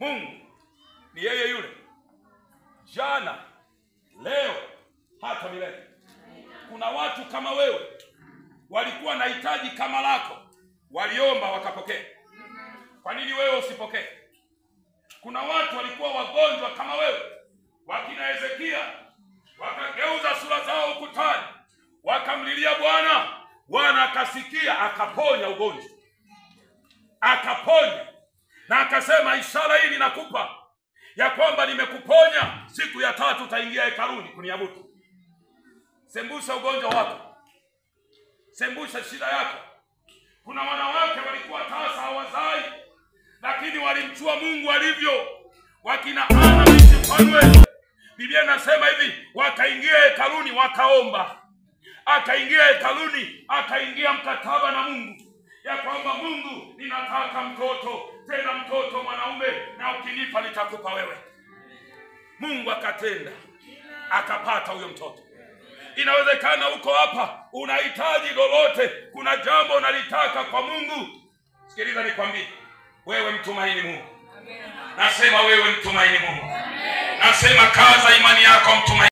Mungu ni yeye yule jana, leo, hata milele. Kuna watu kama wewe walikuwa na hitaji kama lako, waliomba wakapokea. Kwa nini wewe usipokee? Kuna watu walikuwa wagonjwa kama wewe, wakina Hezekia, wakageuza sura zao ukutani, wakamlilia Bwana. Bwana akasikia, akaponya ugonjwa, akaponya, na akasema, ishara hii ninakupa ya kwamba nimekuponya, siku ya 3 utaingia hekaluni kuniabudu. Sembusha ugonjwa wako, sembusha shida yako. Kuna wanawake walikuwa tasa hawazai, lakini walimjua Mungu alivyo, wakina Ana na Samuel. Biblia inasema hivi, wakaingia hekaluni wakaomba, akaingia hekaluni, akaingia mkataba na Mungu ya kwamba, Mungu, ninataka mtoto, tena mtoto mwanaume, na ukinipa nitakupa wewe. Mungu akatenda, akapata huyo mtoto. Inawezekana uko hapa unahitaji lolote, kuna jambo unalitaka kwa Mungu. Sikiliza nikwambie, wewe mtumaini Mungu. Nasema wewe mtumaini Mungu. Nasema kaza imani yako, mtumaini.